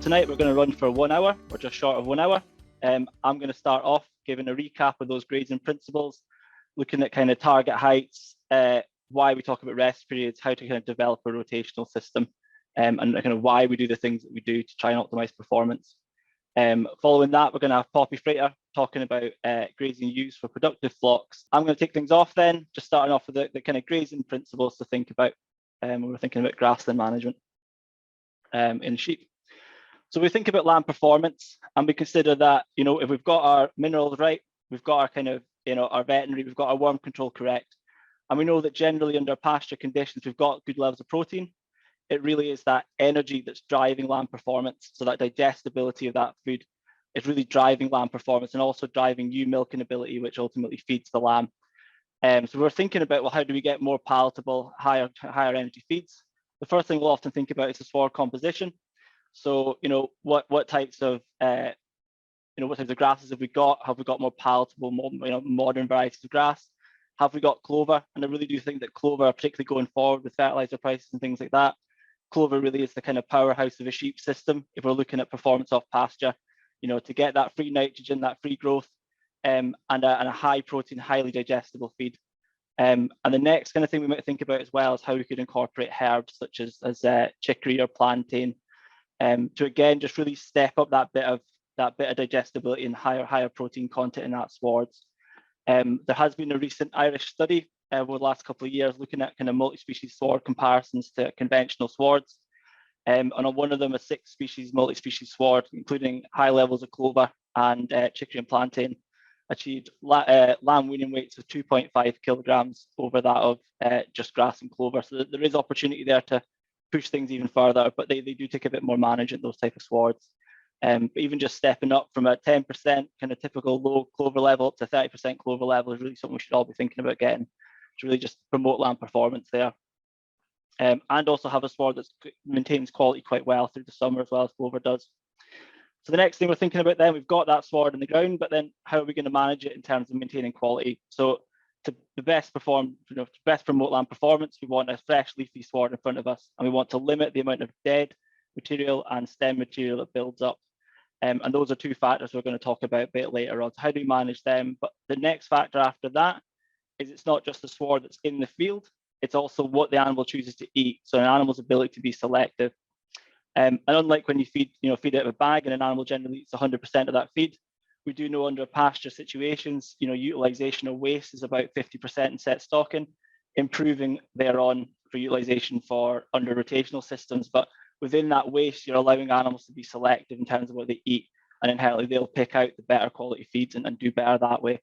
tonight we're going to run for 1 hour, or just short of 1 hour. I'm going to start off giving a recap of those grazing principles, looking at kind of target heights, why we talk about rest periods, how to kind of develop a rotational system, and kind of why we do the things that we do to try and optimize performance. Following that, we're going to have Poppy Frater talking about grazing ewes for productive flocks. I'm going to take things off then, just starting off with the kind of grazing principles to think about when we're thinking about grassland management in sheep. So we think about land performance, and we consider that, you know, if we've got our minerals right, we've got our kind of, you know, our veterinary, we've got our worm control correct, and we know that generally under pasture conditions, we've got good levels of protein. It really is that energy that's driving land performance. So that digestibility of that food is really driving land performance and also driving ewe milking ability, which ultimately feeds the lamb. So we're thinking about, well, how do we get more palatable, higher energy feeds? The first thing we'll often think about is the sward composition. So, you know, what types of grasses have we got? Have we got more palatable, more, you know, modern varieties of grass? Have we got clover? And I really do think that clover, particularly going forward with fertilizer prices and things like that, clover really is the kind of powerhouse of a sheep system if we're looking at performance off pasture, you know, to get that free nitrogen, that free growth, and a high protein, highly digestible feed. And the next kind of thing we might think about as well is how we could incorporate herbs such as chicory or plantain, to again just really step up that bit of digestibility and higher protein content in that swards. There has been a recent Irish study over the last couple of years looking at kind of multi-species sward comparisons to conventional swards. And on one of them, a 6-species multi-species sward, including high levels of clover and chicory and plantain, achieved lamb weaning weights of 2.5 kilograms over that of just grass and clover. So there is opportunity there to push things even further, but they do take a bit more management, those type of swards. But even just stepping up from a 10% kind of typical low clover level up to 30% clover level is really something we should all be thinking about getting to really just promote land performance there. And also have a sward that maintains quality quite well through the summer as well as clover does. So the next thing we're thinking about then, we've got that sward in the ground, but then how are we going to manage it in terms of maintaining quality? So to best promote land performance, we want a fresh leafy sward in front of us, and we want to limit the amount of dead material and stem material that builds up. And those are two factors we're going to talk about a bit later on. So how do we manage them? But the next factor after that is it's not just the sward that's in the field, it's also what the animal chooses to eat. So an animal's ability to be selective. And unlike when you feed out of a bag and an animal generally eats 100% of that feed, we do know under pasture situations, you know, utilization of waste is about 50% in set stocking, improving thereon for utilization for under rotational systems. But within that waste, you're allowing animals to be selective in terms of what they eat, and inherently they'll pick out the better quality feeds and do better that way.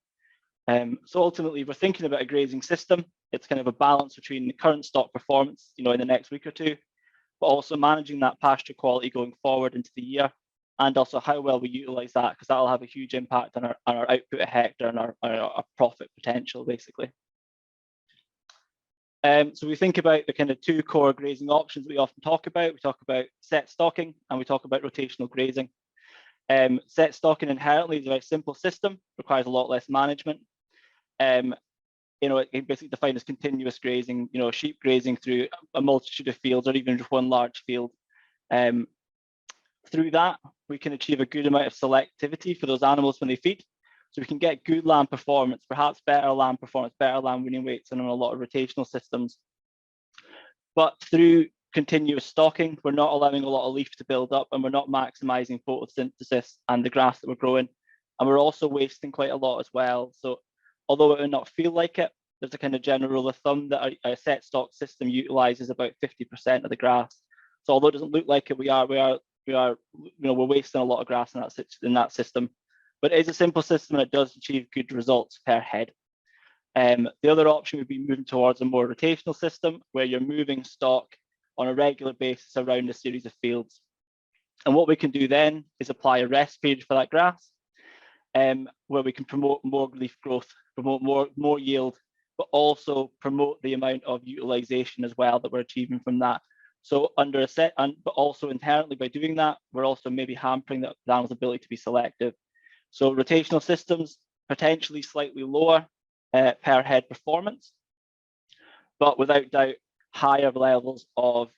So ultimately, we're thinking about a grazing system. It's kind of a balance between the current stock performance, you know, in the next week or two, but also managing that pasture quality going forward into the year, and also how well we utilize that, because that'll have a huge impact on our output a hectare and our profit potential, basically. So we think about the kind of two core grazing options we often talk about. We talk about set stocking and we talk about rotational grazing. Set stocking inherently is a very simple system, requires a lot less management. You know, it basically defined as continuous grazing, you know, sheep grazing through a multitude of fields or even just one large field. Through that, we can achieve a good amount of selectivity for those animals when they feed. So we can get good land performance, perhaps better land performance, better land weaning weights than on a lot of rotational systems. But through continuous stocking, we're not allowing a lot of leaf to build up, and we're not maximizing photosynthesis and the grass that we're growing. And we're also wasting quite a lot as well. So although it would not feel like it, there's a kind of general rule of thumb that a set stock system utilizes about 50% of the grass. So although it doesn't look like it, we're wasting a lot of grass in that system. But it is a simple system and it does achieve good results per head. The other option would be moving towards a more rotational system where you're moving stock on a regular basis around a series of fields. And what we can do then is apply a rest period for that grass, where we can promote more leaf growth, promote more yield, but also promote the amount of utilization as well that we're achieving from that. So under a set, but also inherently by doing that, we're also maybe hampering the animal's ability to be selective. So rotational systems, potentially slightly lower per head performance, but without doubt, higher levels of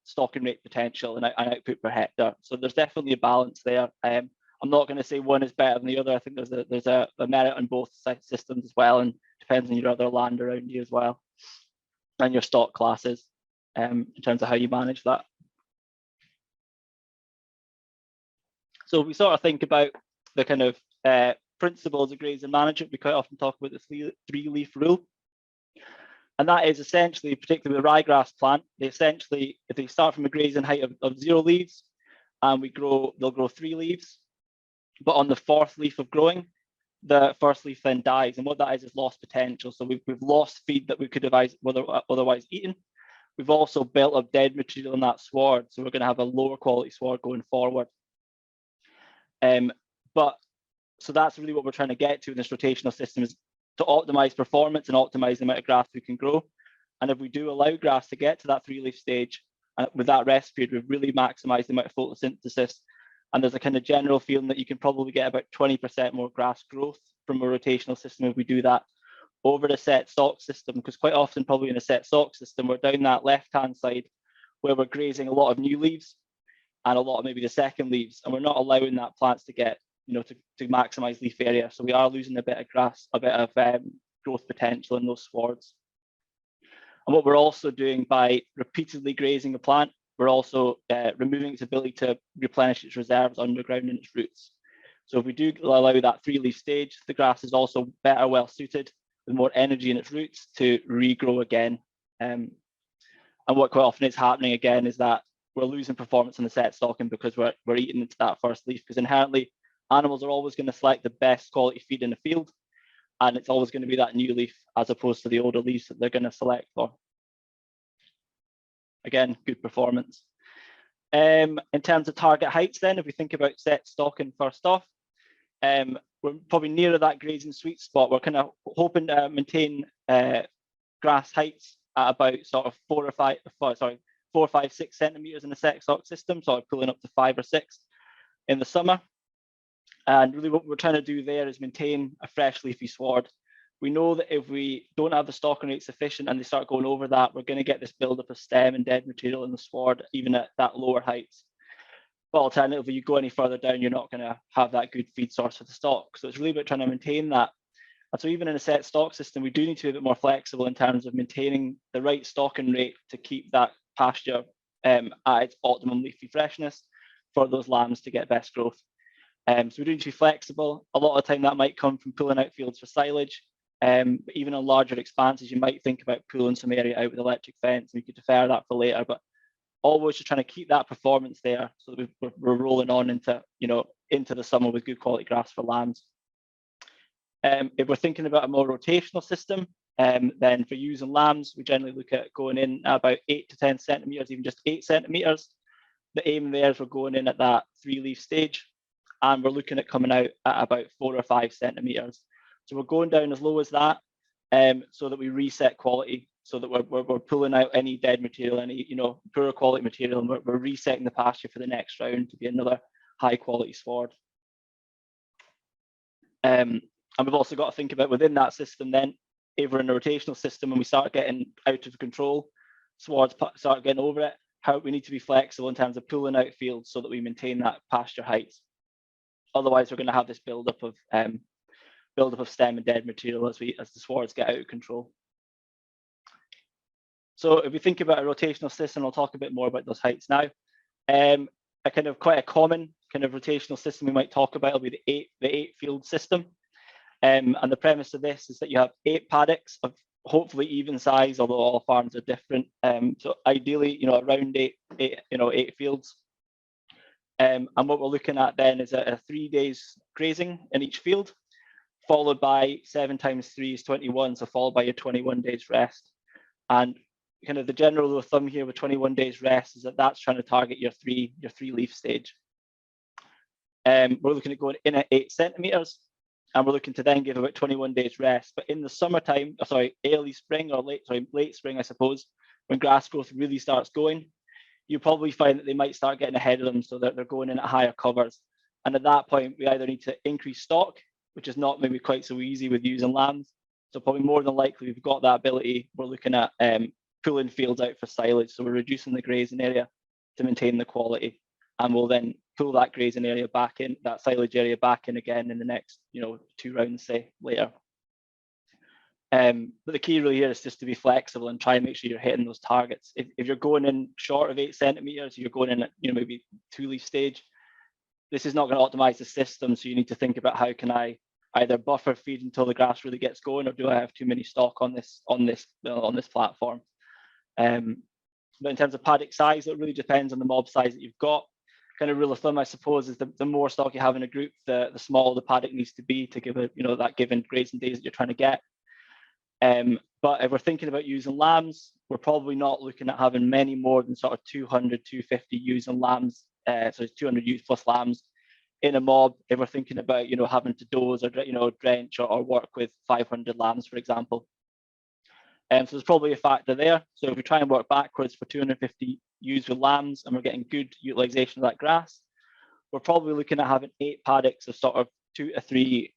stocking rate potential and output per hectare. So there's definitely a balance there. I'm not going to say one is better than the other. I think there's a merit on both systems as well, and depends on your other land around you as well, and your stock classes in terms of how you manage that. So we sort of think about the kind of principles of grazing management. We quite often talk about the three-leaf rule. And that is essentially, particularly with a ryegrass plant, they essentially, if they start from a grazing height of 0 leaves, and they'll grow 3 leaves. But on the 4th leaf of growing, the 1st leaf then dies. And what that is lost potential. So we've lost feed that we could have otherwise eaten. We've also built up dead material in that sward. So we're going to have a lower quality sward going forward. So that's really what we're trying to get to in this rotational system, is to optimize performance and optimize the amount of grass we can grow. And if we do allow grass to get to that 3-leaf stage, with that rest period, we've really maximized the amount of photosynthesis. And there's a kind of general feeling that you can probably get about 20% more grass growth from a rotational system if we do that over the set stock system, because quite often probably in a set stock system, we're down that left-hand side where we're grazing a lot of new leaves and a lot of maybe the second leaves, and we're not allowing that plants to get, to maximize leaf area. So we are losing a bit of grass, a bit of growth potential in those swards. And what we're also doing by repeatedly grazing a plant, we're also removing its ability to replenish its reserves underground in its roots. So if we do allow that 3-leaf stage, the grass is also better well suited with more energy in its roots to regrow again. And what quite often is happening again is that we're losing performance in the set stocking because we're eating into that 1st leaf, because inherently animals are always going to select the best quality feed in the field, and it's always going to be that new leaf as opposed to the older leaves that they're going to select for. Again, good performance. In terms of target heights then, if we think about set stocking first off, we're probably nearer that grazing sweet spot. We're kind of hoping to maintain grass heights at about sort of 4 or 5, 6 centimeters in the set stock system, so pulling up to 5 or 6 in the summer. And really what we're trying to do there is maintain a fresh leafy sward. We know that if we don't have the stocking rate sufficient and they start going over that, we're going to get this buildup of stem and dead material in the sward, even at that lower heights. But alternatively, you go any further down, you're not going to have that good feed source for the stock. So it's really about trying to maintain that. And so even in a set stock system, we do need to be a bit more flexible in terms of maintaining the right stocking rate to keep that pasture at its optimum leafy freshness for those lambs to get best growth. So we do need to be flexible. A lot of the time that might come from pulling out fields for silage. But even on larger expanses, you might think about pulling some area out with electric fence, and we could defer that for later. But always just trying to keep that performance there, so that we're rolling on into the summer with good quality grass for lambs. If we're thinking about a more rotational system, then for ewes and lambs, we generally look at going in at about 8 to 10 centimeters, even just 8 centimeters. The aim there is we're going in at that 3-leaf stage, and we're looking at coming out at about 4 or 5 centimeters. So we're going down as low as that, so that we reset quality, so that we're pulling out any dead material, any poor quality material, and we're resetting the pasture for the next round to be another high quality sward. And we've also got to think about within that system then, if we're in a rotational system and we start getting out of control, swards start getting over it, how we need to be flexible in terms of pulling out fields so that we maintain that pasture heights. Otherwise, we're going to have this buildup of stem and dead material as the swards get out of control. So if we think about a rotational system, I'll talk a bit more about those heights now. A kind of quite a common kind of rotational system we might talk about will be the eight field system. And the premise of this is that you have 8 paddocks of hopefully even size, although all farms are different. So ideally, around eight fields. And what we're looking at then is a 3 days grazing in each field, followed by 7 times 3 is 21, so followed by your 21 days rest. And kind of the general rule of thumb here with 21 days rest is that that's trying to target your three leaf stage. We're looking at going in at 8 centimeters, and we're looking to then give about 21 days rest. But in the summertime, early spring or late spring, I suppose, when grass growth really starts going, you probably find that they might start getting ahead of them, so that they're going in at higher covers. And at that point, we either need to increase stock, which is not maybe quite so easy with ewes and lambs. So probably more than likely, we've got that ability. We're looking at pulling fields out for silage, so we're reducing the grazing area to maintain the quality, and we'll then pull that grazing area back in, that silage area back in again in the next 2 rounds, say, later. But the key really here is just to be flexible and try and make sure you're hitting those targets. If you're going in short of 8 centimeters, you're going in at maybe 2-leaf stage, this is not going to optimize the system. So you need to think about, how can I either buffer feed until the grass really gets going, or do I have too many stock on this platform? But in terms of paddock size, it really depends on the mob size that you've got. Kind of rule of thumb, I suppose, is the more stock you have in a group, the smaller the paddock needs to be to give it, that given grazing days that you're trying to get. But if we're thinking about using lambs, we're probably not looking at having many more than sort of 200, 250 ewes and lambs, so 200 ewes plus lambs in a mob. If we're thinking about, having to doze or, drench or work with 500 lambs, for example. So there's probably a factor there. So if we try and work backwards for 250 ewes with lambs and we're getting good utilization of that grass, we're probably looking at having 8 paddocks of sort of 2 to 3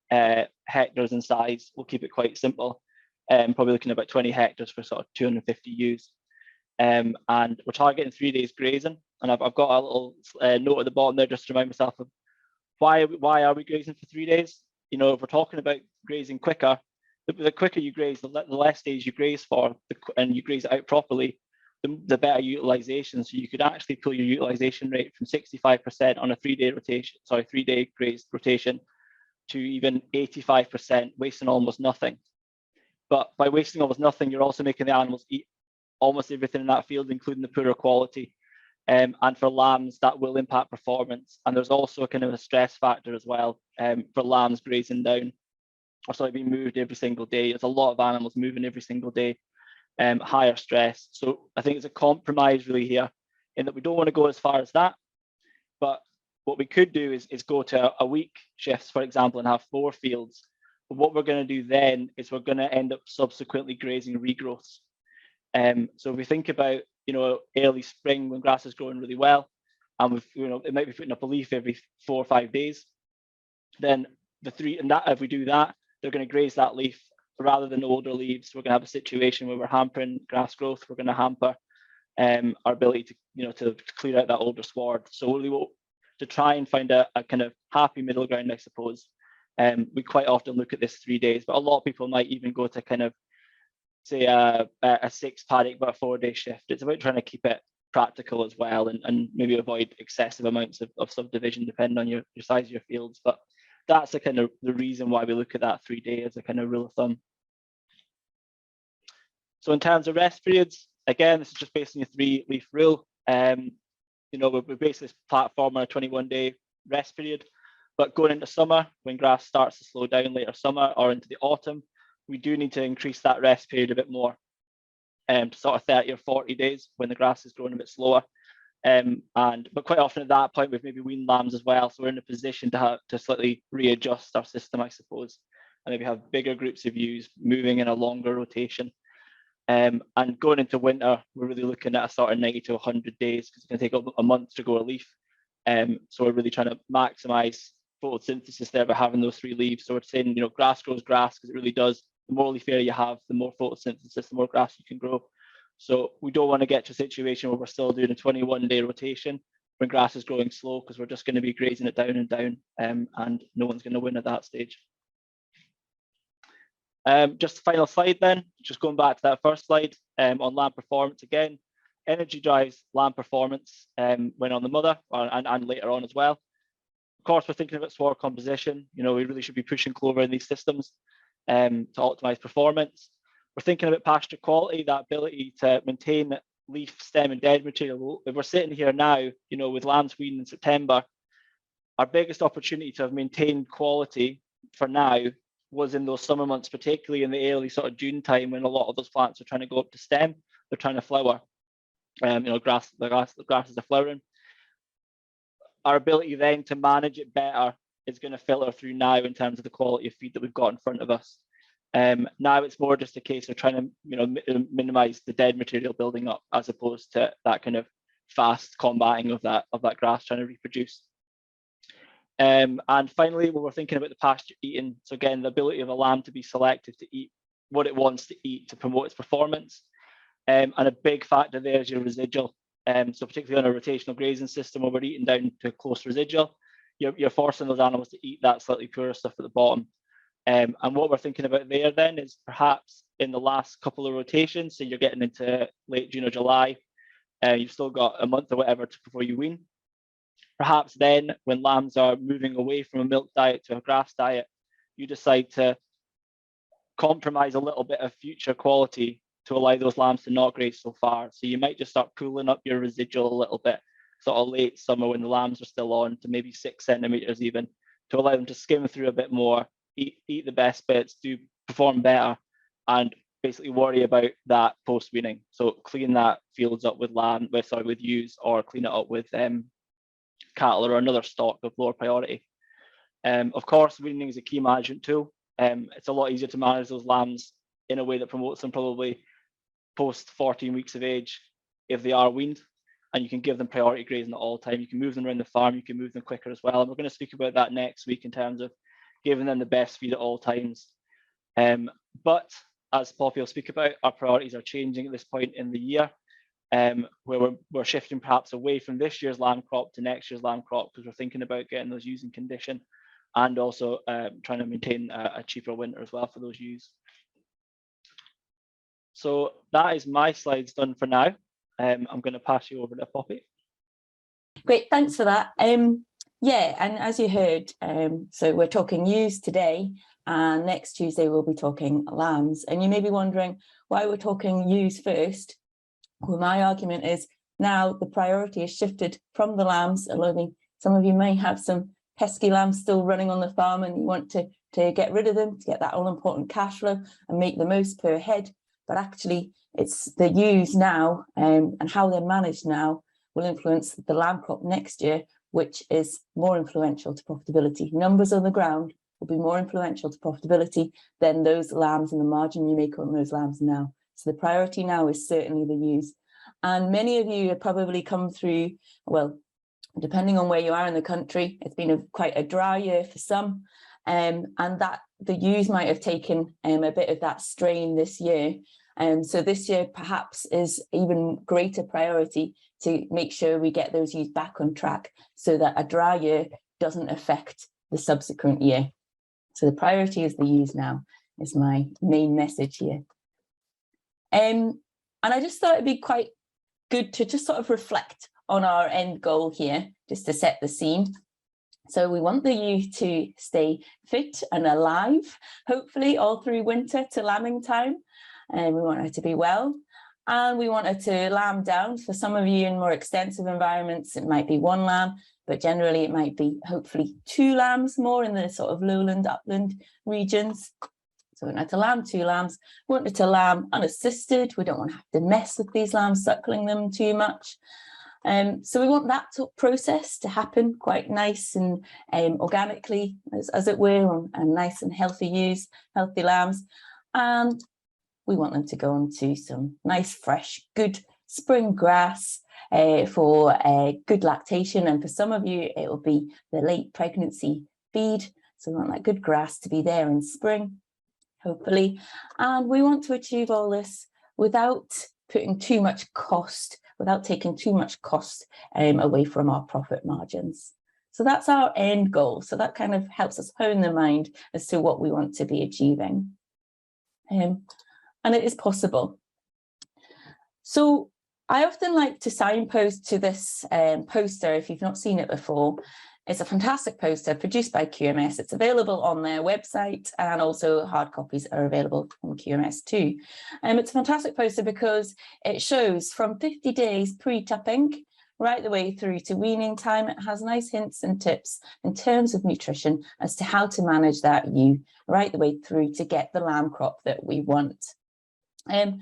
hectares in size. We'll keep it quite simple. Probably looking at about 20 hectares for sort of 250 ewes. And we're targeting 3 days grazing. And I've got a little note at the bottom there just to remind myself of why are we grazing for 3 days? If we're talking about grazing quicker, the quicker you graze, the less days you graze for, and you graze it out properly, the better utilization. So you could actually pull your utilization rate from 65% on a 3-day rotation, 3-day grazed rotation, to even 85%, wasting almost nothing. But by wasting almost nothing, you're also making the animals eat almost everything in that field, including the poorer quality. And for lambs, that will impact performance. And there's also a kind of a stress factor as well for lambs grazing down, or being moved every single day. There's a lot of animals moving every single day, higher stress. So I think it's a compromise really here, in that we don't want to go as far as that. But what we could do is go to a week shifts, for example, and have 4 fields. But what we're going to do then is we're going to end up subsequently grazing regrowths. So if we think about, early spring when grass is growing really well, and it might be putting up a leaf every 4 or 5 days, then if we do that, they're going to graze that leaf rather than older leaves. We're going to have a situation where we're hampering grass growth. We're going to hamper our ability to clear out that older sward. So really, to try and find a kind of happy middle ground, I suppose. We quite often look at this 3 days, but a lot of people might even go to kind of say a 6 paddock but a 4-day shift. It's about trying to keep it practical as well, and maybe avoid excessive amounts of subdivision depending on your size of your fields. But that's the kind of the reason why we look at that 3 day as a kind of rule of thumb. So in terms of rest periods, again, this is just based on your 3-leaf rule. We base this platform on a 21-day rest period, but going into summer, when grass starts to slow down later summer or into the autumn, we do need to increase that rest period a bit more, to sort of 30 or 40 days when the grass is growing a bit slower. But quite often at that point, we've maybe weaned lambs as well, so we're in a position to slightly readjust our system, I suppose, and maybe have bigger groups of ewes moving in a longer rotation. And going into winter, we're really looking at a sort of 90 to 100 days, because it's going to take a month to grow a leaf. So we're really trying to maximize photosynthesis there by having those 3 leaves. So we're saying, grass grows grass, because it really does. The more leaf area you have, the more photosynthesis, the more grass you can grow. So we don't want to get to a situation where we're still doing a 21-day rotation when grass is growing slow, because we're just going to be grazing it down and down, and no one's going to win at that stage. Just the final slide then, just going back to that first slide on lamb performance again. Energy drives lamb performance when on the mother and later on as well. Of course, we're thinking about sward composition. We really should be pushing clover in these systems to optimize performance. We're thinking about pasture quality, that ability to maintain leaf, stem, and dead material. If we're sitting here now, with lambs weaning in September, our biggest opportunity to have maintained quality for now was in those summer months, particularly in the early sort of June time, when a lot of those plants are trying to go up to stem, they're trying to flower. The grasses are flowering. Our ability then to manage it better is going to filter through now in terms of the quality of feed that we've got in front of us. Now it's more just a case of trying to minimize the dead material building up, as opposed to that kind of fast combating of that grass trying to reproduce. And finally, when we're thinking about the pasture eating, so again, the ability of a lamb to be selective to eat what it wants to eat to promote its performance. And a big factor there is your residual. So particularly on a rotational grazing system where we're eating down to a close residual, you're forcing those animals to eat that slightly poorer stuff at the bottom. And what we're thinking about there then is perhaps in the last couple of rotations, so you're getting into late June or July, you've still got a month or whatever before you wean. Perhaps then when lambs are moving away from a milk diet to a grass diet, you decide to compromise a little bit of future quality to allow those lambs to not graze so far. So you might just start pulling up your residual a little bit, sort of late summer when the lambs are still on, to maybe 6 centimeters even, to allow them to skim through a bit more, eat the best bits, perform better, and basically worry about that post weaning. So clean that fields up with ewes, or clean it up with cattle or another stock of lower priority. Of course, weaning is a key management tool. It's a lot easier to manage those lambs in a way that promotes them probably post 14 weeks of age if they are weaned, and you can give them priority grazing at all time. You can move them around the farm, you can move them quicker as well. And we're going to speak about that next week in terms of giving them the best feed at all times. But as Poppy will speak about, our priorities are changing at this point in the year, where we're shifting perhaps away from this year's lamb crop to next year's lamb crop, because we're thinking about getting those ewes in condition, and also trying to maintain a cheaper winter as well for those ewes. So that is my slides done for now. I'm going to pass you over to Poppy. Great, thanks for that. Yeah, and as you heard, so we're talking ewes today, and next Tuesday we'll be talking lambs. And you may be wondering why we're talking ewes first. Well, my argument is now the priority is shifted from the lambs. Although some of you may have some pesky lambs still running on the farm and you want to get rid of them to get that all-important cash flow and make the most per head. But actually, it's the ewes now and how they're managed now will influence the lamb crop next year, which is more influential to profitability. Numbers on the ground will be more influential to profitability than those lambs and the margin you make on those lambs now. So the priority now is certainly the ewes. And many of you have probably come through, well, depending on where you are in the country, it's been quite a dry year for some, and that the ewes might have taken a bit of that strain this year. So this year perhaps is even greater priority to make sure we get those ewes back on track so that a dry year doesn't affect the subsequent year. So the priority is the ewes now, is my main message here. And I just thought it'd be quite good to just sort of reflect on our end goal here, just to set the scene. So we want the ewe to stay fit and alive, hopefully all through winter to lambing time. And we want her to be well, and we want her to lamb down. For some of you in more extensive environments, it might be 1 lamb, but generally it might be hopefully 2 lambs more in the sort of lowland, upland regions. So we want her to lamb 2 lambs. We want her to lamb unassisted. We don't want to have to mess with these lambs, suckling them too much. So we want that process to happen quite nice and organically, as it were, and nice and healthy ewes, healthy lambs. And we want them to go onto some nice, fresh, good spring grass for good lactation. And for some of you, it will be the late pregnancy feed. So we want that good grass to be there in spring, hopefully. And we want to achieve all this without putting too much cost, without taking too much cost away from our profit margins. So that's our end goal. So that kind of helps us hone the mind as to what we want to be achieving. And it is possible. So I often like to signpost to this poster, if you've not seen it before. It's a fantastic poster produced by QMS. It's available on their website, and also hard copies are available from QMS too. It's a fantastic poster because it shows from 50 days pre-tupping right the way through to weaning time. It has nice hints and tips in terms of nutrition as to how to manage that ewe right the way through to get the lamb crop that we want. And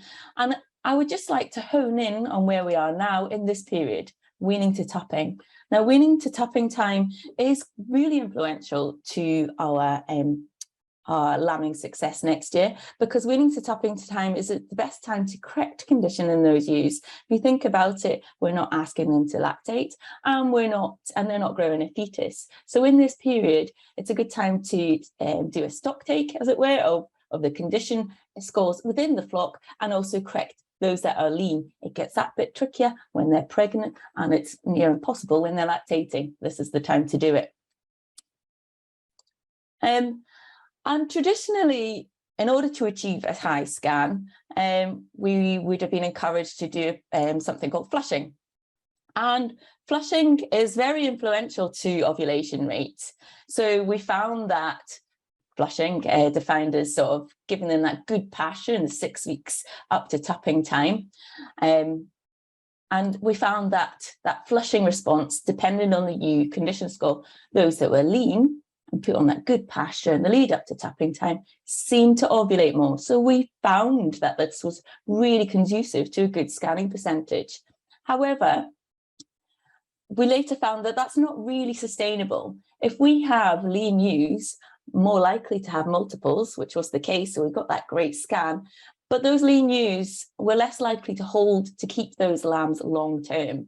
I would just like to hone in on where we are now in this period, weaning to tupping. Now, weaning to tupping time is really influential to our lambing success next year, because weaning to tupping time is the best time to correct condition in those ewes. If you think about it, we're not asking them to lactate, and they're not growing a fetus. So in this period, it's a good time to do a stock take, as it were, of the condition scores within the flock, and also correct those that are lean. It gets that bit trickier when they're pregnant, and it's near impossible when they're lactating. This is the time to do it. And traditionally, in order to achieve a high scan, we would have been encouraged to do something called flushing. And flushing is very influential to ovulation rates. So we found that flushing, defined as sort of giving them that good pasture in the 6 weeks up to tupping time. And we found that that flushing response, depending on the ewe condition score, those that were lean and put on that good pasture in the lead up to tupping time seemed to ovulate more. So we found that this was really conducive to a good scanning percentage. However, we later found that that's not really sustainable. If we have lean ewes, more likely to have multiples, which was the case, so we got that great scan, but those lean ewes were less likely to keep those lambs long term.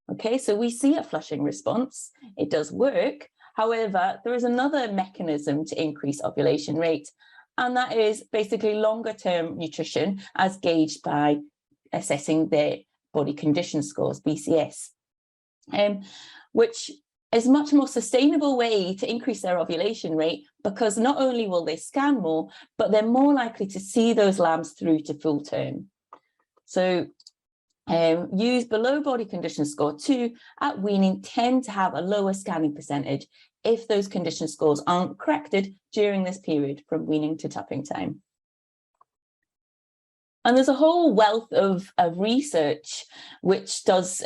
Okay, so we see a flushing response, it does work. However, there is another mechanism to increase ovulation rate, and that is basically longer term nutrition as gauged by assessing their body condition scores, BCS, which is a much more sustainable way to increase their ovulation rate, because not only will they scan more, but they're more likely to see those lambs through to full term. So ewes below body condition score 2 at weaning tend to have a lower scanning percentage if those condition scores aren't corrected during this period from weaning to tupping time. And there's a whole wealth of research which does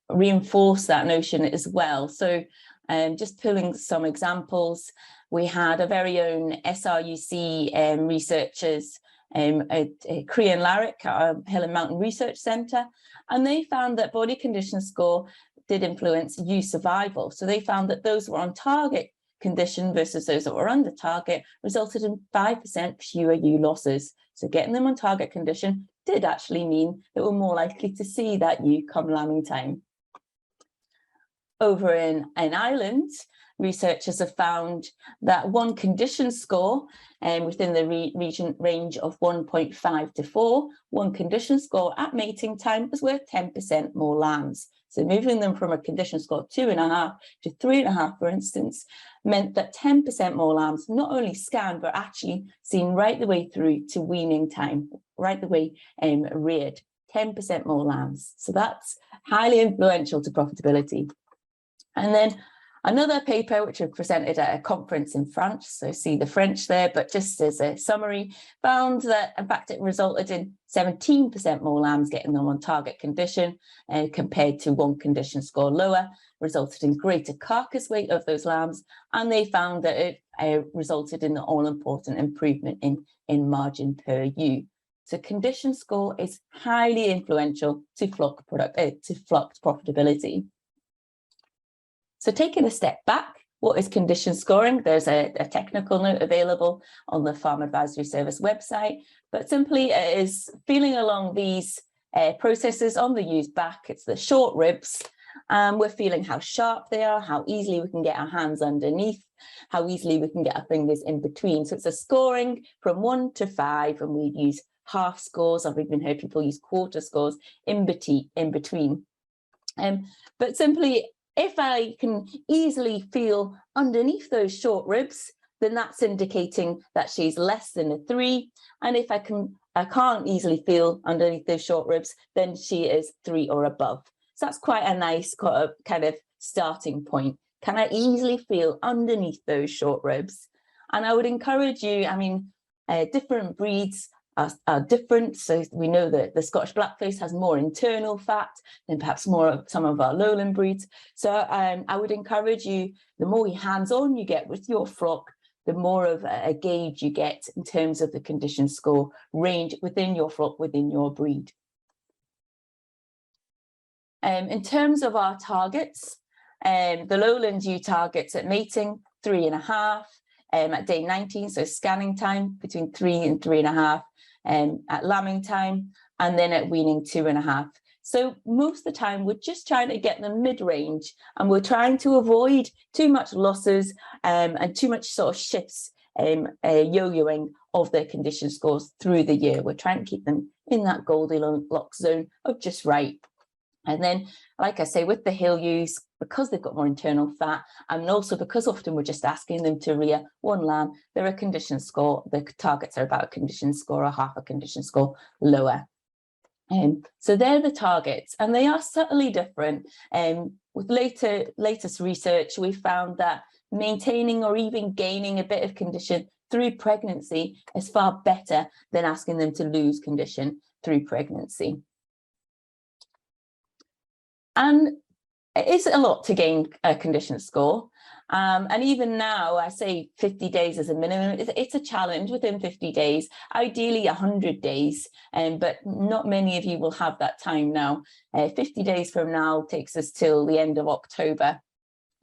reinforce that notion as well. So just pulling some examples, we had a very own SRUC researchers, Cree and Larrick at Hill and Mountain Research Centre, and they found that body condition score did influence ewe survival. So they found that those who were on target condition versus those that were under target resulted in 5% fewer ewe losses. So getting them on target condition did actually mean that we're more likely to see that ewe come lambing time. Over in Ireland, researchers have found that one condition score within the range of 1.5 to 4, one condition score at mating time is worth 10% more lambs. So moving them from a condition score 2.5 to 3.5, for instance, meant that 10% more lambs not only scanned, but actually seen right the way through to weaning time, right the way reared, 10% more lambs. So that's highly influential to profitability. And then another paper which was presented at a conference in France, so see the French there, but just as a summary, found that in fact it resulted in 17% more lambs getting them on target condition compared to one condition score lower, resulted in greater carcass weight of those lambs, and they found that it resulted in the all-important improvement in margin per ewe. So condition score is highly influential to flock profitability. So taking a step back, what is condition scoring? There's a technical note available on the Farm Advisory Service website, but simply it is feeling along these processes on the ewe's back. It's the short ribs. We're feeling how sharp they are, how easily we can get our hands underneath, how easily we can get our fingers in between. So it's a scoring from 1 to 5, and we use half scores. I've even heard people use quarter scores in between. But simply, if I can easily feel underneath those short ribs, then that's indicating that she's less than a 3. And if I can't easily feel underneath those short ribs, then she is 3 or above. So that's quite a nice kind of starting point. Can I easily feel underneath those short ribs? And I would encourage you, I mean, different breeds are different. So we know that the Scottish Blackface has more internal fat than perhaps some of our lowland breeds. So I would encourage you, the more hands-on you get with your flock, the more of a gauge you get in terms of the condition score range within your flock, within your breed. In terms of our targets, the lowland ewe targets at mating 3.5, at day 19, so scanning time between 3 and 3.5, at lambing time, and then at weaning 2.5. So most of the time we're just trying to get them mid-range, and we're trying to avoid too much losses and too much sort of shifts, yo-yoing of their condition scores through the year. We're trying to keep them in that Goldilocks zone of just right. And then, like I say, with the hill ewes, because they've got more internal fat, and also because often we're just asking them to rear one lamb, they're a condition score, the targets are about a condition score or half a condition score lower. So they're the targets, and they are subtly different. With latest research, we found that maintaining or even gaining a bit of condition through pregnancy is far better than asking them to lose condition through pregnancy. And it is a lot to gain a condition score. And even now, I say 50 days as a minimum. It's a challenge within 50 days, ideally 100 days, but not many of you will have that time now. 50 days from now takes us till the end of October.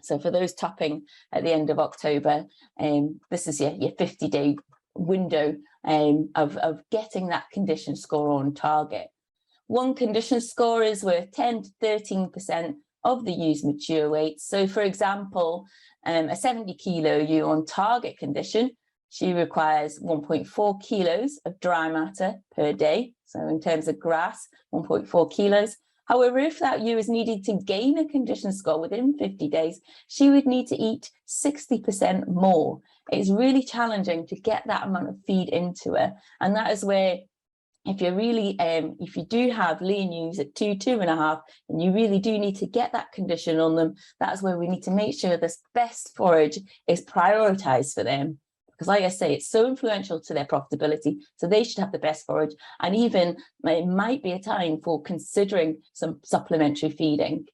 So for those tupping at the end of October, this is your 50-day window of getting that condition score on target. One condition score is worth 10 to 13% of the ewe's mature weight. So for example, a 70 kilo ewe on target condition, she requires 1.4 kilos of dry matter per day. So in terms of grass, 1.4 kilos. However, if that ewe is needed to gain a condition score within 50 days, she would need to eat 60% more. It's really challenging to get that amount of feed into her. And that is where, if you're really, if you do have lean ewes at 2.5, and you really do need to get that condition on them, that's where we need to make sure this best forage is prioritized for them. Because like I say, it's so influential to their profitability, so they should have the best forage. And even it might be a time for considering some supplementary feeding,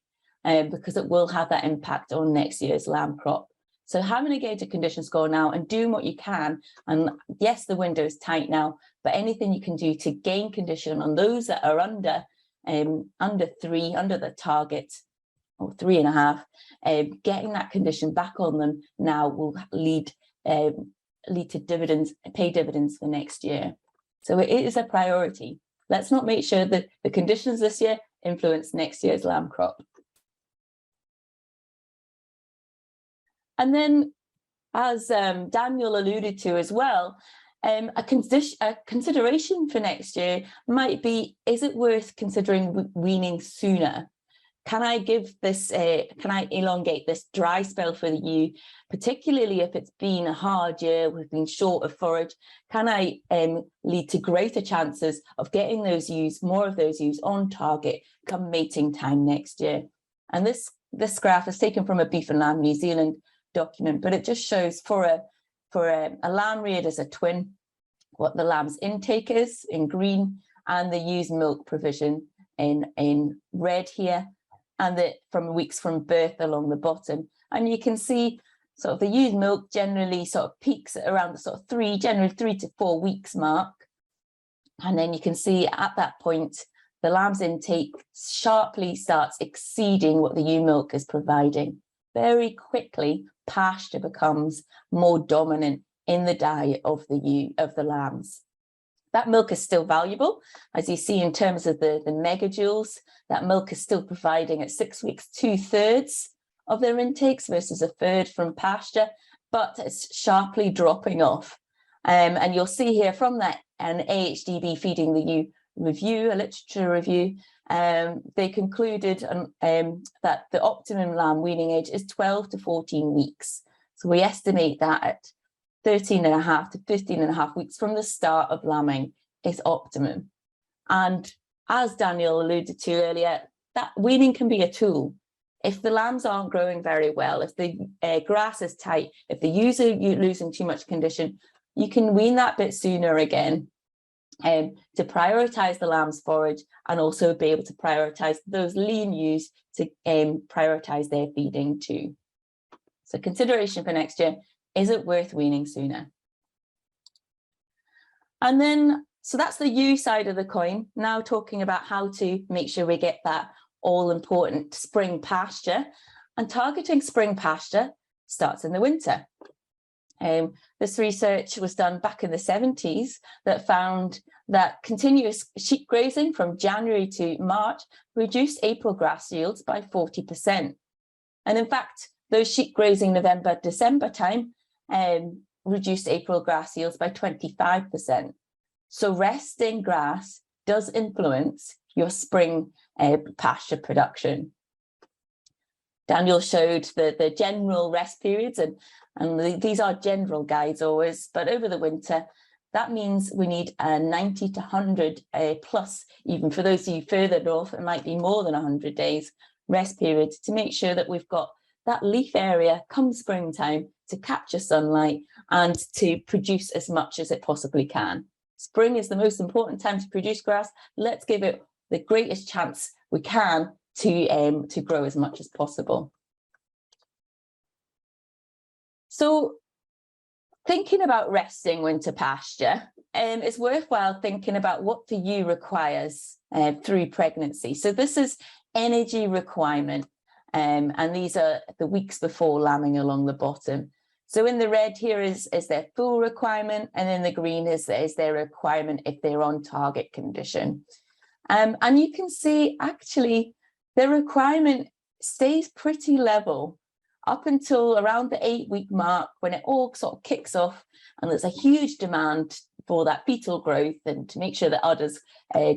because it will have that impact on next year's lamb crop. So having a gauge of condition score now and doing what you can, and yes, the window is tight now, but anything you can do to gain condition on those that are under 3, under the target, or 3.5, getting that condition back on them now will lead to dividends, pay dividends for next year. So it is a priority. Let's not make sure that the conditions this year influence next year's lamb crop. And then, as Daniel alluded to as well, a consideration for next year might be, is it worth considering weaning sooner? Can I give this, can I elongate this dry spell for the ewe, particularly if it's been a hard year, we've been short of forage? Can I lead to greater chances of getting those ewes, more of those ewes on target come mating time next year? And this graph is taken from a Beef and Lamb New Zealand document, but it just shows for a lamb reared as a twin what the lamb's intake is in green, and the ewe's milk provision in red here, and from weeks from birth along the bottom. And you can see sort of the ewe's milk generally sort of peaks at around the sort of generally 3 to 4 weeks mark. And then you can see at that point, the lamb's intake sharply starts exceeding what the ewe milk is providing. Very quickly, pasture becomes more dominant in the diet of the lambs. That milk is still valuable, as you see in terms of the megajoules. That milk is still providing at 6 weeks 2/3 of their intakes versus 1/3 from pasture, but it's sharply dropping off. And you'll see here from that an AHDB Feeding the Ewe review, a literature review, they concluded that the optimum lamb weaning age is 12 to 14 weeks. So we estimate that at 13.5 to 15.5 weeks from the start of lambing is optimum. And as Daniel alluded to earlier, that weaning can be a tool. If the lambs aren't growing very well, if the grass is tight, if the ewes are losing too much condition, you can wean that bit sooner again, to prioritise the lamb's forage, and also be able to prioritise those lean ewes to prioritise their feeding too. So consideration for next year, is it worth weaning sooner? And then, so that's the ewe side of the coin. Now talking about how to make sure we get that all important spring pasture, and targeting spring pasture starts in the winter. This research was done back in the 70s that found that continuous sheep grazing from January to March reduced April grass yields by 40%. And in fact, those sheep grazing November, December time reduced April grass yields by 25%. So resting grass does influence your spring pasture production. Daniel showed the general rest periods, and these are general guides always, but over the winter, that means we need 90 to 100 plus, even for those of you further north, it might be more than 100 days rest period to make sure that we've got that leaf area come springtime to capture sunlight and to produce as much as it possibly can. Spring is the most important time to produce grass. Let's give it the greatest chance we can to grow as much as possible. So thinking about resting winter pasture, it's worthwhile thinking about what the ewe requires through pregnancy. So this is energy requirement, and these are the weeks before lambing along the bottom. So in the red here is their full requirement, and in the green is their requirement if they're on target condition. And you can see actually the requirement stays pretty level up until around the 8-week mark, when it all sort of kicks off and there's a huge demand for that fetal growth and to make sure that udders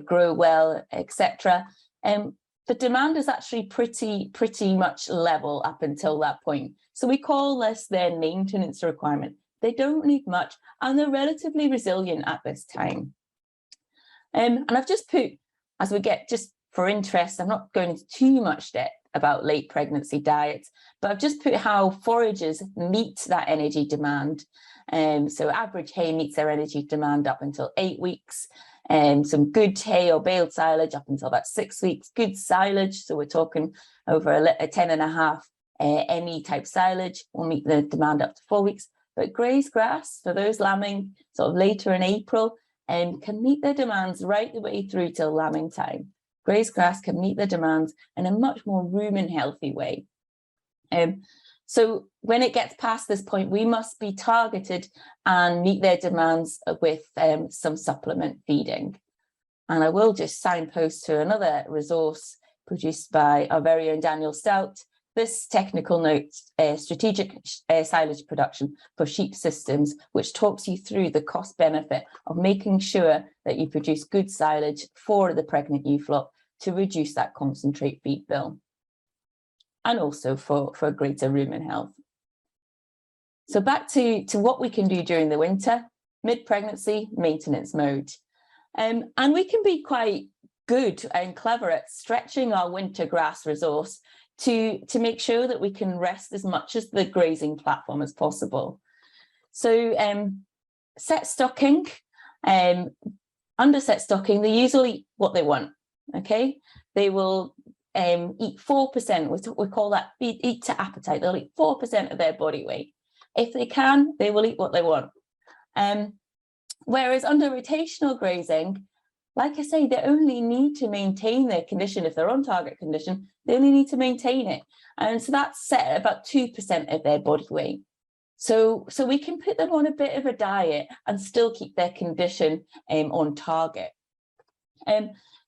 grow well, etc. The demand is actually pretty much level up until that point. So we call this their maintenance requirement. They don't need much and they're relatively resilient at this time. And I've just put, as we get, just for interest, I'm not going into too much depth about late pregnancy diets, but I've just put how foragers meet that energy demand. So average hay meets their energy demand up until 8 weeks. Some good hay or baled silage up until about 6 weeks. Good silage, so we're talking over a 10.5 ME type silage will meet the demand up to 4 weeks. But grazed grass, for those lambing sort of later in April, can meet their demands right the way through till lambing time. Grazed grass can meet the demands in a much more rumen healthy way. So when it gets past this point, we must be targeted and meet their demands with some supplement feeding. And I will just signpost to another resource produced by our very own Daniel Stout. This technical note, strategic silage production for sheep systems, which talks you through the cost benefit of making sure that you produce good silage for the pregnant ewe flock to reduce that concentrate feed bill, and also for greater rumen health. So back to what we can do during the winter, mid-pregnancy maintenance mode. And we can be quite good and clever at stretching our winter grass resource to make sure that we can rest as much as the grazing platform as possible. So set stocking, under set stocking, they usually eat what they want, okay? They will eat 4%, we call that eat to appetite. They'll eat 4% of their body weight. If they can, they will eat what they want. Whereas under rotational grazing, like I say, they only need to maintain their condition. If they're on target condition, they only need to maintain it. And so that's set at about 2% of their body weight. So we can put them on a bit of a diet and still keep their condition on target.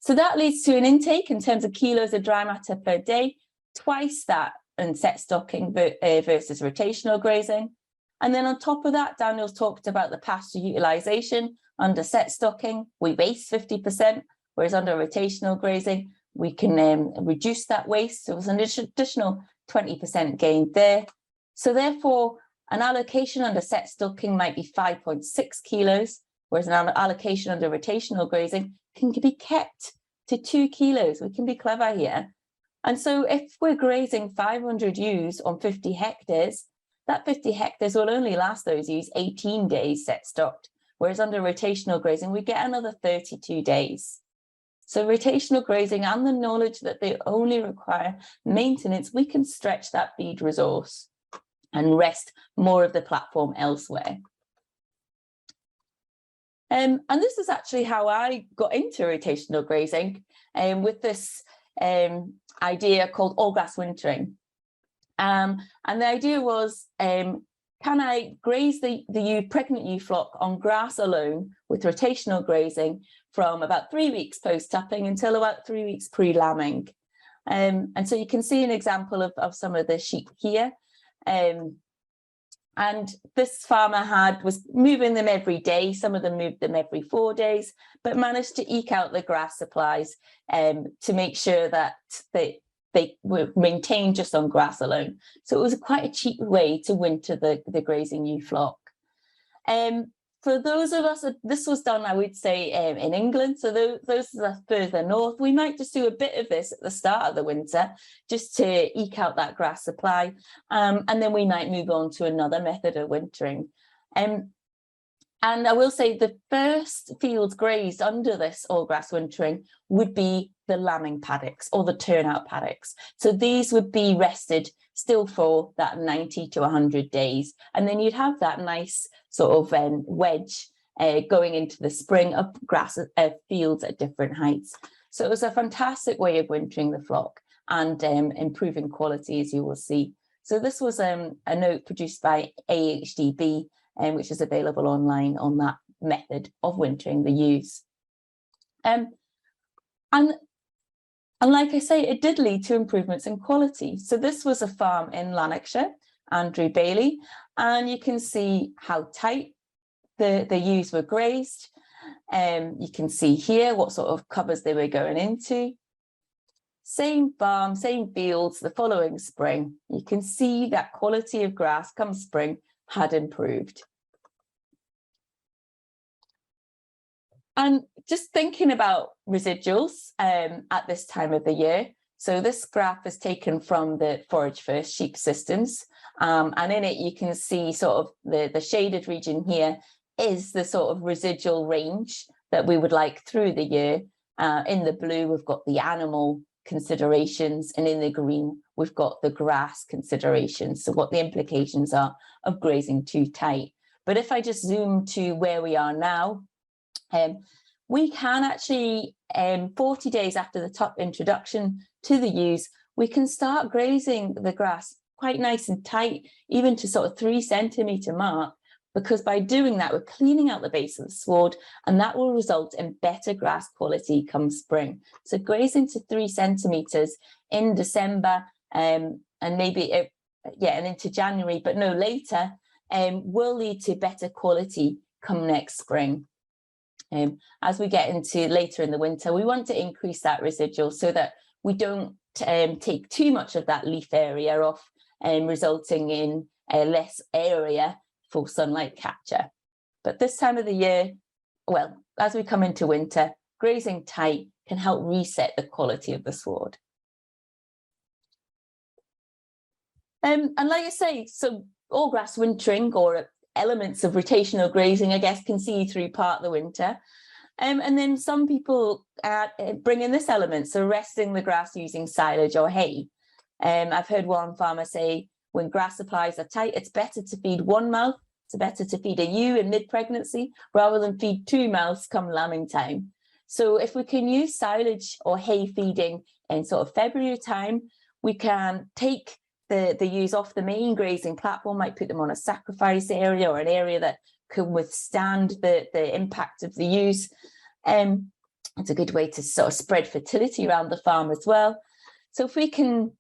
So that leads to an intake in terms of kilos of dry matter per day, twice that in set stocking versus rotational grazing. And then on top of that, Daniel's talked about the pasture utilisation. Under set stocking, we waste 50%, whereas under rotational grazing, we can reduce that waste. So there's an additional 20% gain there. So therefore, an allocation under set stocking might be 5.6 kilos, whereas an allocation under rotational grazing can be kept to 2 kilos. We can be clever here. And so if we're grazing 500 ewes on 50 hectares, that 50 hectares will only last those ewes 18 days set stocked, whereas under rotational grazing, we get another 32 days. So rotational grazing and the knowledge that they only require maintenance, we can stretch that feed resource and rest more of the platform elsewhere. And this is actually how I got into rotational grazing with this idea called all-grass wintering. And the idea was, can I graze the pregnant ewe flock on grass alone with rotational grazing from about 3 weeks post-tupping until about 3 weeks pre-lambing? And so you can see an example of some of the sheep here. And this farmer was moving them every day. Some of them moved them every 4 days, but managed to eke out the grass supplies to make sure that they were maintained just on grass alone. So it was quite a cheap way to winter the grazing ewe flock. For those of us, this was done, I would say, in England. So those that are further north, we might just do a bit of this at the start of the winter, just to eke out that grass supply. And then we might move on to another method of wintering. And I will say the first fields grazed under this all grass wintering would be the lambing paddocks or the turnout paddocks. So these would be rested still for that 90 to 100 days. And then you'd have that nice sort of wedge going into the spring of grass fields at different heights. So it was a fantastic way of wintering the flock and improving quality, as you will see. So this was a note produced by AHDB, which is available online on that method of wintering the ewes. And like I say, it did lead to improvements in quality. So this was a farm in Lanarkshire, Andrew Bailey, and you can see how tight the ewes were grazed. You can see here what sort of covers they were going into. Same farm, same fields the following spring. You can see that quality of grass come spring had improved. And just thinking about residuals at this time of the year. So this graph is taken from the Forage First sheep systems. And in it, you can see sort of the shaded region here is the sort of residual range that we would like through the year. In the blue, we've got the animal considerations, and in the green, we've got the grass considerations. So what the implications are of grazing too tight. But if I just zoom to where we are now, we can actually, 40 days after the top introduction to the ewes, we can start grazing the grass quite nice and tight, even to sort of 3 centimetre mark, because by doing that, we're cleaning out the base of the sward, and that will result in better grass quality come spring. So grazing to 3 centimetres in December and maybe, and into January, but no later, will lead to better quality come next spring. As we get into later in the winter, we want to increase that residual so that we don't take too much of that leaf area off, resulting in less area for sunlight capture. But this time of the year, well, as we come into winter, grazing tight can help reset the quality of the sward. And like I say, so all grass wintering or elements of rotational grazing, I guess, can see you through part of the winter. And then some people bring in this element, so resting the grass using silage or hay. I've heard one farmer say, when grass supplies are tight, it's better to feed one mouth. It's better to feed a ewe in mid-pregnancy rather than feed 2 mouths come lambing time. So if we can use silage or hay feeding in sort of February time, we can take the ewes off the main grazing platform, might put them on a sacrifice area or an area that can withstand the impact of the ewes. It's a good way to sort of spread fertility around the farm as well. So if we can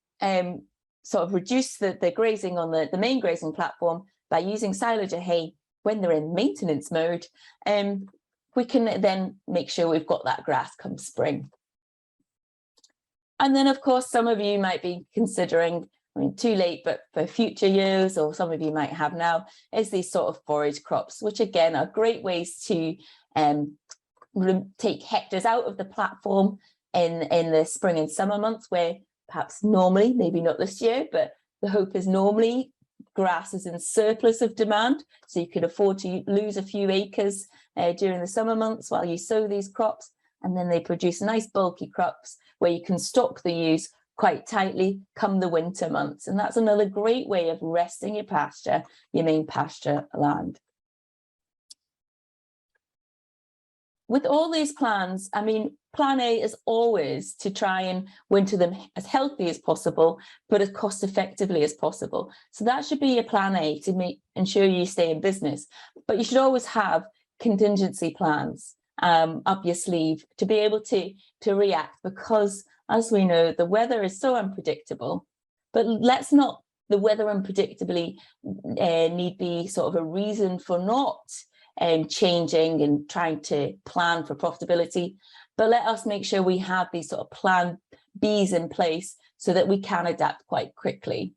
sort of reduce the grazing on the main grazing platform by using silage or hay when they're in maintenance mode, we can then make sure we've got that grass come spring. And then, of course, some of you might be considering, I mean, too late, but for future years, or some of you might have now, is these sort of forage crops, which again are great ways to take hectares out of the platform in the spring and summer months, where perhaps normally, maybe not this year, but the hope is normally grass is in surplus of demand, so you could afford to lose a few acres during the summer months while you sow these crops, and then they produce nice bulky crops where you can stock the ewes quite tightly come the winter months. And that's another great way of resting your pasture, your main pasture land. With all these plans, I mean, plan A is always to try and winter them as healthy as possible, but as cost effectively as possible. So that should be your plan A to ensure you stay in business. But you should always have contingency plans up your sleeve to be able to react, because as we know, the weather is so unpredictable. But let's not the weather unpredictably need be sort of a reason for not changing and trying to plan for profitability, but let us make sure we have these sort of plan Bs in place so that we can adapt quite quickly.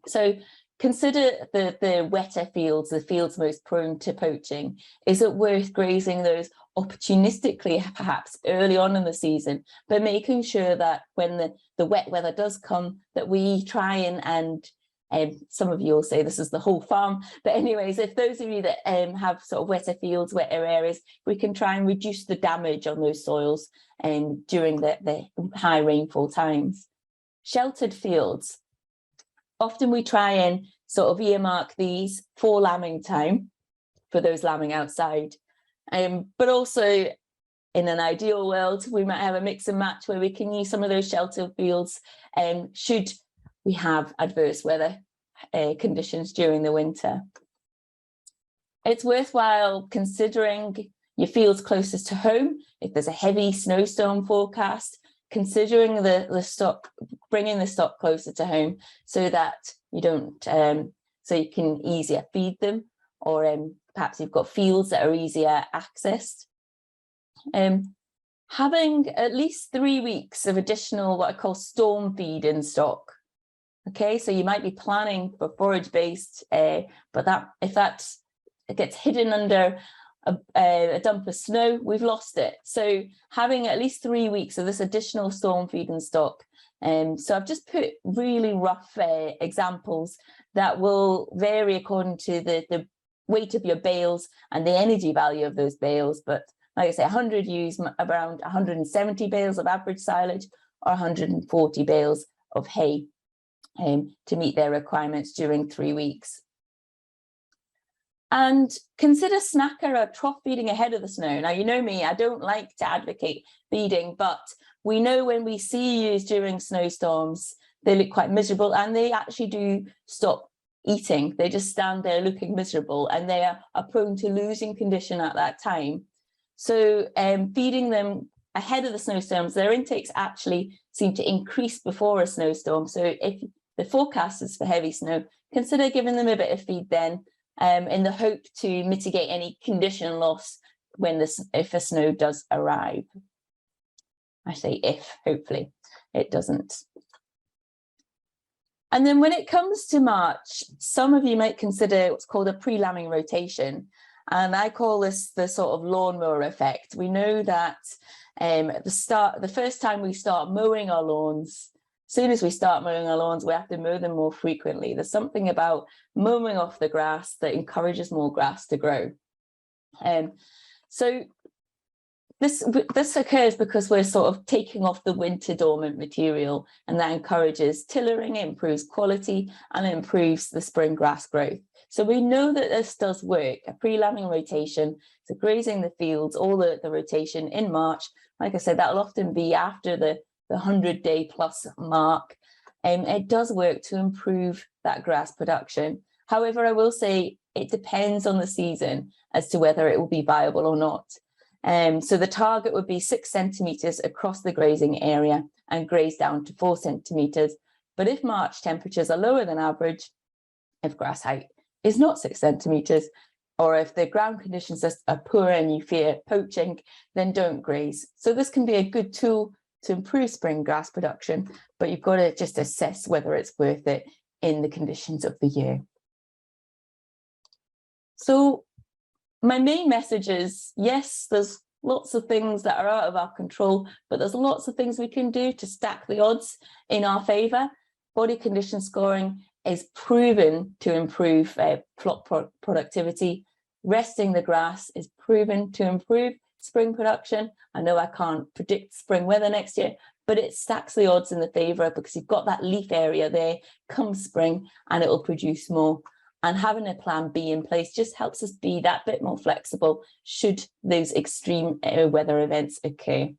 So consider the wetter fields, the fields most prone to poaching. Is it worth grazing those opportunistically, perhaps early on in the season, but making sure that when the wet weather does come, that we try and some of you will say this is the whole farm, but anyways, if those of you that have sort of wetter fields, wetter areas, we can try and reduce the damage on those soils during the high rainfall times. Sheltered fields. Often we try and sort of earmark these for lambing time for those lambing outside. But also in an ideal world, we might have a mix and match where we can use some of those sheltered fields should we have adverse weather conditions during the winter. It's worthwhile considering your fields closest to home. If there's a heavy snowstorm forecast, considering the stock, bringing the stock closer to home so that you don't, so you can easier feed them, or perhaps you've got fields that are easier accessed. Having at least 3 weeks of additional what I call storm feed in stock. Okay, so you might be planning for forage-based, but if that gets hidden under a dump of snow, we've lost it. So having at least 3 weeks of this additional storm feed in stock. So I've just put really rough examples that will vary according to the weight of your bales and the energy value of those bales. But like I say, 100 ewes, around 170 bales of average silage, or 140 bales of hay to meet their requirements during 3 weeks. And consider snacker or trough feeding ahead of the snow. Now, you know me, I don't like to advocate feeding, but we know when we see ewes during snowstorms, they look quite miserable, and they actually do stop eating. They just stand there looking miserable, and they are prone to losing condition at that time. So feeding them ahead of the snowstorms, their intakes actually seem to increase before a snowstorm. So if the forecast is for heavy snow, consider giving them a bit of feed then, in the hope to mitigate any condition loss if a snow does arrive. I say if, hopefully it doesn't. And then when it comes to March, some of you might consider what's called a pre-lambing rotation. And I call this the sort of lawnmower effect. We know that at the first time we start mowing our lawns, as soon as we start mowing our lawns, we have to mow them more frequently. There's something about mowing off the grass that encourages more grass to grow. So this occurs because we're sort of taking off the winter dormant material, and that encourages tillering, it improves quality, and it improves the spring grass growth. So we know that this does work, a pre-lambing rotation, so grazing the fields, all the rotation in March. Like I said, that'll often be after the 100-day plus mark. It does work to improve that grass production. However, I will say it depends on the season as to whether it will be viable or not. So the target would be 6 centimetres across the grazing area and graze down to 4 centimetres. But if March temperatures are lower than average, if grass height is not 6 centimetres, or if the ground conditions are poor and you fear poaching, then don't graze. So this can be a good tool to improve spring grass production, but you've got to just assess whether it's worth it in the conditions of the year. So my main message is, yes, there's lots of things that are out of our control, but there's lots of things we can do to stack the odds in our favour. Body condition scoring is proven to improve flock productivity. Resting the grass is proven to improve spring production. I know I can't predict spring weather next year, but it stacks the odds in the favour because you've got that leaf area there come spring and it will produce more. And having a plan B in place just helps us be that bit more flexible should those extreme weather events occur.